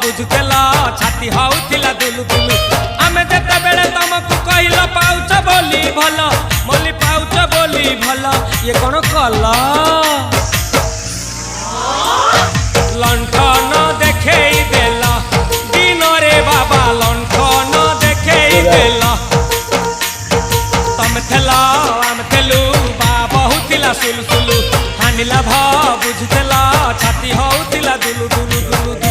बुझुतेला छाती होउथिला दुलु दुलु आमे जेते बेले तुमको कहिला पाउच बोली भल मोली पाउच बोली भल ये कोन कला लंठन देखेई देला दिन रे बाबा लंठन देखेई देला तम थेला आम थेलु बाबा होतिला सुलु सुलु हानिला भा बुझतेला छाती होउथिला दुलु दुलु दुलु